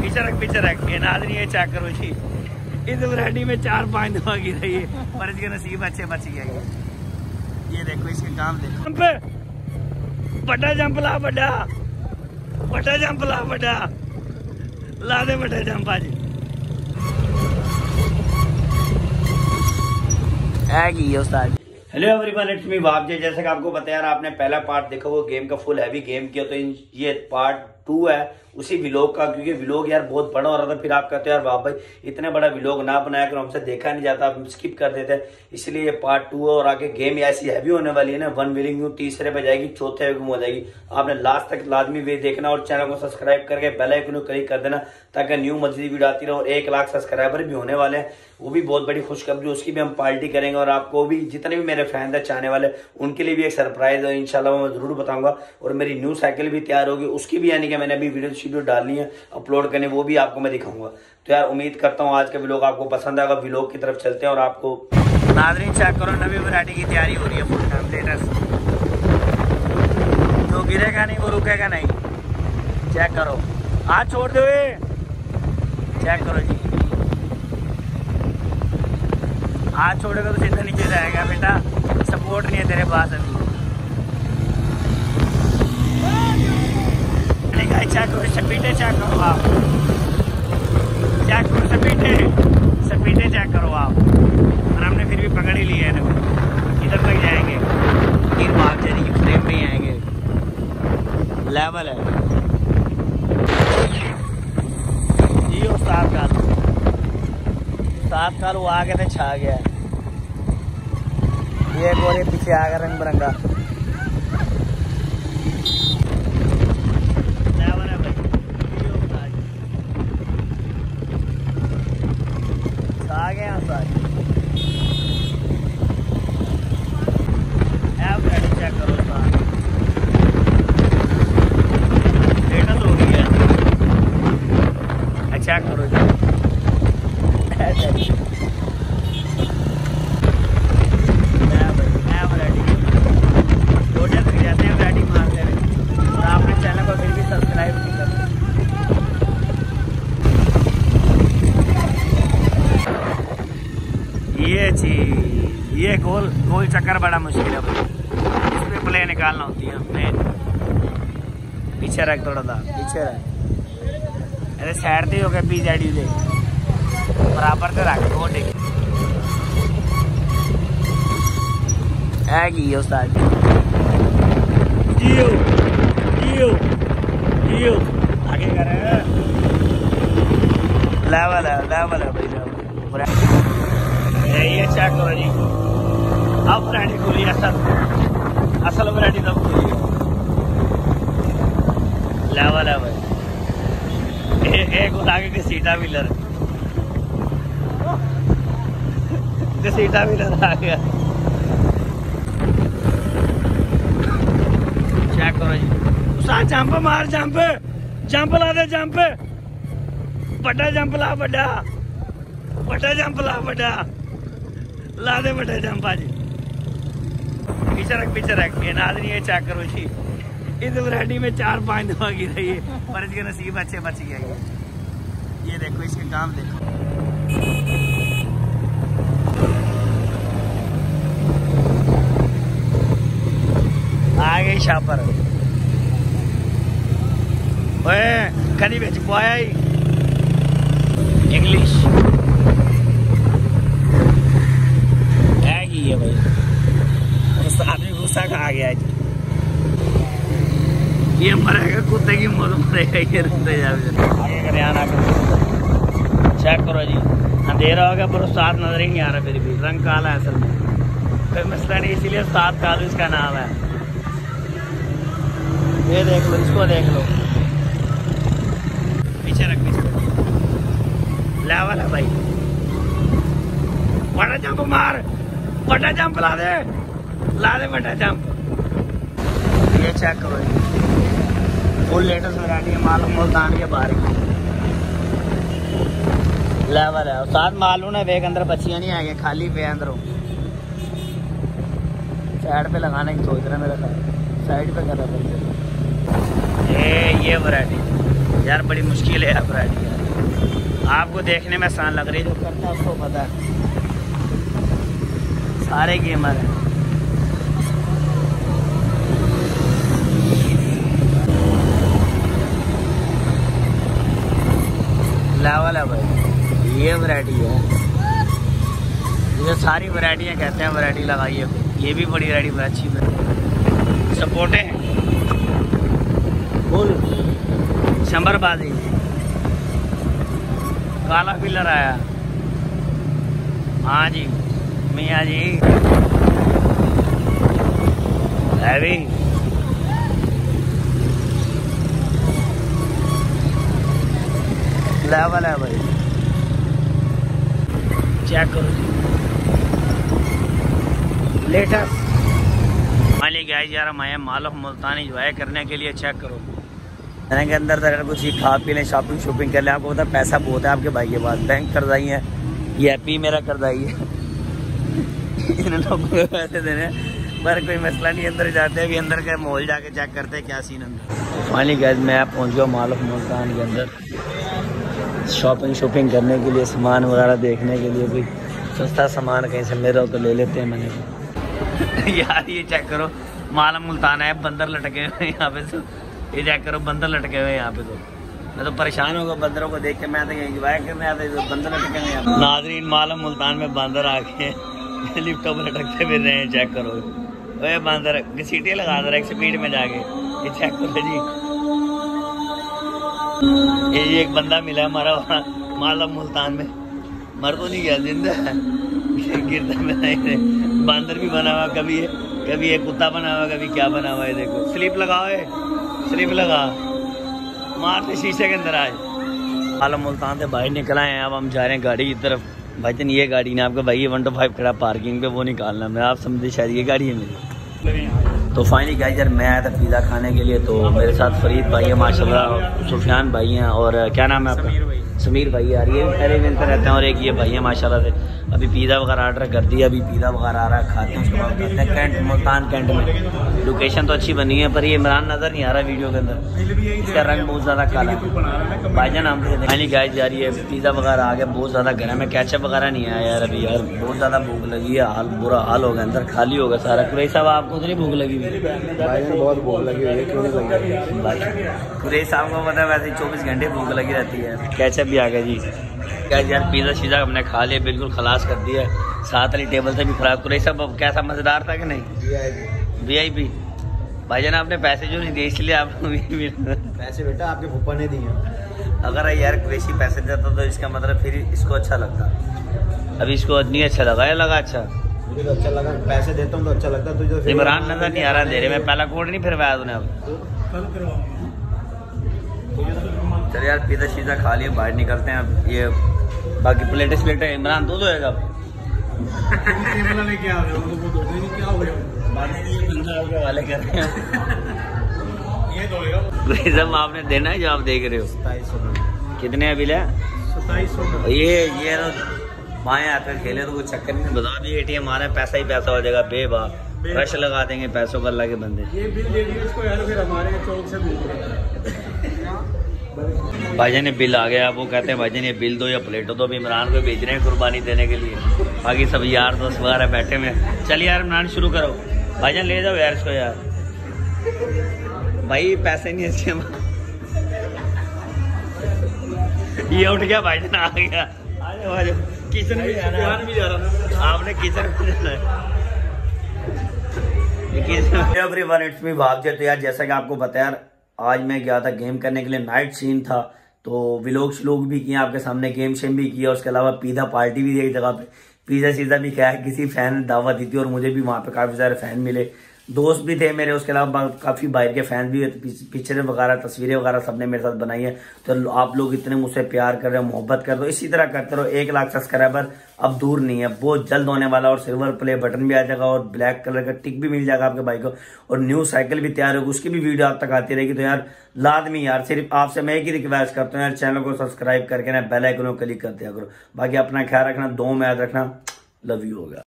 पीछे रख के नाज़रीन ये चेक करो जी, इस वैरायटी में 4-5 दफा गिर रही है पर इसके नसीब अच्छे बच गया। ये देखो इसके काम देखो। बड़ा जंप ला, बड़ा जंप ला, ला दे बड़ा जंप आज उस्ताद। हेलो एवरीवन, इट्स मी वाबजे। जैसे कि आपको पता है यार, आपने पहला पार्ट देखा वो गेम का फुल हैवी गेम किया, तो ये पार्ट 2 है उसी विलोग का, क्योंकि विलोग यार बहुत बड़ा हो रहा था। फिर आप कहते हो यार वाह भाई इतने बड़ा विलोग ना बनाया करो, हमसे देखा नहीं जाता, हम स्किप कर देते हैं, इसलिए ये पार्ट 2 है। और आगे गेम ऐसी हैवी होने वाली है ना, 1 विलिंग तीसरे पे जाएगी, चौथे पे हो जाएगी। आपने लास्ट तक लाजमी वे देखना और चैनल को सब्सक्राइब करके बेल आइकन को क्लिक कर देना ताकि न्यू मजीद वीडियो आती रहे। और 1 लाख सब्सक्राइबर भी होने वाले हैं, वो भी बहुत बड़ी खुशखबरी, उसकी भी हम पार्टी करेंगे। और आपको भी जितने भी मेरे फैन है चाहने वाले उनके लिए भी एक सरप्राइज है इंशाल्लाह, मैं जरूर बताऊंगा। और मेरी न्यू साइकिल भी तैयार होगी, उसकी भी यानी कि मैंने अभी वीडियो डालनी है अपलोड करने, वो भी आपको मैं दिखाऊंगा। तो यार उम्मीद करता हूँ आज का व्लॉग आपको पसंद आएगा। व्लॉग की तरफ चलते हैं और आपको नाज़रीन चेक करो, नवी वैरायटी की तैयारी हो रही है फुल टाइम लेटेस्ट। जो गिरेगा नहीं वो रुकेगा नहीं, चेक करो। हाथ छोड़ दो, चेक करो जी, हाथ छोड़ेगा तो सीधा नीचे जाएगा बेटा, सपोर्ट नहीं है तेरे पास अभी। चेक करो स्पीडे, चेक करो आप, चेक करो स्पीडे चेक करो आप। और हमने फिर भी पकड़ ही लिया है ना, इधर तक जाएंगे, फिर भाग जाएंगे, फ्रेम में ही आएंगे, लेवल है जी। वो 7 साल वो आगे थे छा गया, ये गोरे पीछे आ गया रंग बिरंगा। चेक करो चेक करो जी, ये गोल चक्कर बड़ा मुश्किल है भाई, इसमें प्ले निकालना होती है मेन। पीछे रख, थोड़ा सा पीछे रख, अरे साइड से हो गया पीछे से बराबर से रख, वो देख है उस्ताद। जियो जियो जियो आगे कर रहे हैं, लेवल है भाई, ये चेक करो जी। अब वैरायटी खुली असल वैरायटी तब खुली है, लेवल है भाई। एक आगे के सीटा व्हीलर आ गया, चेक करो जी। उसा जंप मार, जंप ला दे, बड़ा जंप ला, बड़ा जंप ला, ला दे बड़ा जंप आज। पीछे रख के नाज़रीन ये चेक करो जी, इस वैरायटी में 4-5 दफा गिर रही है पर इसके नसीब अच्छे बच गया। ये देखो इसके काम देखो, आ गई शापर। ओए कहीं बेच पाया ही इंग्लिश है कि ये भाई आदमी गुस्सा खा गया जी। ये मरेगा कुत्ते की मौत मरेगा, ये रुकते जाए आगे कर आना। चेक करो जी, अंधेरा होगा पर उस्ताद नजर ही नहीं आ रहा, फिर भी रंग काला है असल में, कोई मसला नहीं, इसीलिए उस्ताद कालू इसका नाम है। ये देख लो, इसको देख लो, पीछे रख, लेवल है भाई। बड़ा जंप मार, बड़ा जंप ला दे बड़ा जंप। ये चेक करो जी, फुल लेटेस्ट वैरायटी है, मालूम मुल्तान के बाहर की लेवल है। और साथ मालूम है वेग अंदर बच्चियां नहीं आएंगे, खाली पे अंदर साइड पे लगाने की सोच रहा है मेरा ख्याल, साइड पे कर रहा है। ये वैरायटी यार बड़ी मुश्किल है वैरायटी यार। आपको देखने में आसान लग रही है, जो करता है उसको पता है। सारे गेमर हैं। लेवल है भाई, ये वैरायटी है, ये सारी वैरायटियाँ कहते हैं वैरायटी लगाइए। ये भी बड़ी वैरायटी अच्छी है। सपोर्टे हैं फुल शंबरबाजी, काला पिलर आया। हाँ जी मियाँ जी, हैवी लेवल है भाई, चेक करो जी लेटेस्ट। माली गाइस यार हम आए माल ऑफ मुल्तान एंजॉय करने के लिए। चेक करो मैंने के अंदर अगर कुछ ही खा पी लें, शॉपिंग कर लें। आपको पता पैसा बहुत है आपके भाई के पास, बैंक कर्जाई है, ये ऐपी मेरा कर्जाई है। इन लोगों को पैसे देने पर कोई मसला नहीं। अंदर जाते हैं, अभी अंदर का माहौल जाके चेक करते हैं क्या सीन अंदर। फाइनली गाइस मैं पहुंच गया माल ऑफ मुल्तान के अंदर, शॉपिंग करने के लिए, सामान वगैरह देखने के लिए। कोई सस्ता सामान कहीं से मेरा तो ले लेते हैं मैंने। यार ये चेक करो माल ऑफ मुल्तान है, बंदर लटके हुए यहाँ पे। तो ये चेक करो बंदर लटके हुए यहाँ पे। तो मैं तो परेशान होगा बंदरों को देख के। मैं तो एंजॉय करने आते तो बंदर लटके हुए यहाँ। नाजरीन माल ऑफ मुल्तान में बंदर आ गए, लिफ्टों पर लटकते फिर रहे हैं। चेक करो ओए बंदर घसीटियाँ लगा दे रहा है स्पीड में जाके। ये चेक करो जी, ये एक बंदा मिला है हमारा माल ऑफ मुल्तान में, मर तो नहीं गया, जिंदा है। गिरता में बंदर भी बना हुआ, कभी एक कुत्ता बना हुआ, कभी क्या बना हुआ है। देखो स्लिप लगाओ, स्लिप लगा मारते शीशे के अंदर। आज माल ऑफ मुल्तान से बाहर निकल आए हैं, अब हम जा रहे हैं गाड़ी की तरफ। भाईजान ये गाड़ी ना आपका भाई, ये 125 खड़ा पार्किंग पे, वो निकालना मैं। आप समझे शायद ये गाड़ी है मेरी। तो फाइनली गाइस यार मैं आया था पिज़्ज़ा खाने के लिए। तो मेरे साथ फरीद भाई है माशाल्लाह, सुफियान भाई हैं, और क्या नाम है आपका? समीर भाई। यार ये पहले मिलते रहते हैं, और एक ये भाई है माशाल्लाह से। अभी पिज़्ज़ा वगैरह ऑर्डर कर दिया, अभी पिज़्ज़ा वगैरह आ रहा है, खाते हैं उसके बाद करते हैं कैंट, मुल्तान कैंट में। लोकेशन तो अच्छी बनी है पर ये इमरान नज़र नहीं आ रहा वीडियो के अंदर, इसका रंग बहुत ज़्यादा काला है। भाईजान हम फाइनली गाइस यार ये पिज़्ज़ा वगैरह आ गया, बहुत ज़्यादा गर्म है, केचप वगैरह नहीं आया यार अभी। यार बहुत ज़्यादा भूख लगी है, हाल बुरा हाल हो गया, अंदर खाली होगा सारा। कुरैश साहब आपको तो नहीं भूख लगी हुई? बहुत भूख लगी हुई है, क्यों नहीं लगी भाई? कुरैश साहब को पता है वैसे 24 घंटे भूख लगी रहती है। केचप भी आ गया जी। क्या यार पिज़्ज़ा शीज़ा हमने खा लिया, बिल्कुल खलास कर दिया। साथ वाली टेबल से भी खराब। कुरैश साहब कैसा मज़ेदार था कि नहीं? VIP भाईजान आपने पैसे जो नहीं दिए इसलिए आपको पैसे बेटा आपके फूफा ने दिए। अगर यार कुरैशी पैसे देता तो इसका मतलब फिर इसको अच्छा लगता। अभी इसको नहीं अच्छा लगा या लगा? अच्छा मुझे तो अच्छा लगा, पैसे देता हूँ तो अच्छा लगता। तुझे तो इमरान नजर नहीं आ रहा अंधेरे में, पहला कोड नहीं फिरवाया तूने। अब चल यार पिज़्ज़ा शीज़ा खा लिया, बाहर निकलते हैं अब। ये बाकी प्लेटें इमरान दूध होएगा वाले कर रहे हैं। आपने देना है जो आप देख रहे हो। 2700 कितने बिल है? 2700। ये ना माए आकर खेले तो कोई चक्कर नहीं। बता भी ATM आ रहा है, पैसा ही पैसा हो जाएगा बेबाक, रश लगा देंगे पैसों का अल्लाह के बंदे। ये बिल दे दिए इसको यार, फिर हमारे चौक से भाईजान ने बिल आ गया। वो कहते हैं भाईजान ये बिल दो या प्लेटो दो। अभी इमरान को भेज रहे हैं कुर्बानी देने के लिए। बाकी सब यार दोस्त वगैरह बैठे हुए। चल यार इमरान शुरू करो। भाईजान ले जाओ यार इसको यार, भाई पैसे नहीं इसके। ये उठ गया भाईजान, आ गया। आ जाओ किचन में जाना भी जा रहा, आपने किचन में जाना है। एवरीवन इट्स मी भावजे। तो यार जैसा कि आपको पता है यार आज मैं गया था गेम करने के लिए, नाइट सीन था। तो व्लॉग भी किए आपके सामने, गेम शेम भी किया। उसके अलावा पिज़्ज़ा पार्टी भी दी एक जगह पे, पिज़्ज़ा शीज़ा भी खाया। किसी फैन ने दावत दी थी और मुझे भी वहाँ पे काफ़ी सारे फैन मिले, दोस्त भी थे मेरे। उसके अलावा काफ़ी बाहर के फैन भी, पिक्चरें वगैरह तस्वीरें वगैरह सबने मेरे साथ बनाई है। तो आप लोग इतने मुझसे प्यार कर रहे हो, मोहब्बत कर रहे हो, इसी तरह करते रहो। 1 लाख सब्सक्राइबर अब दूर नहीं है, बहुत जल्द होने वाला। और सिल्वर प्ले बटन भी आ जाएगा और ब्लैक कलर का टिक भी मिल जाएगा आपके भाई को। और न्यू साइकिल भी तैयार होगी, उसकी भी वीडियो आप तक आती रहेगी। तो यार लाजमी यार सिर्फ आपसे मैं एक ही रिक्वेस्ट करता हूँ यार, चैनल को सब्सक्राइब करके ना बेल आइकन को क्लिक कर दिया करो। बाकी अपना ख्याल रखना, दुआ में याद रखना। लव यू होगा।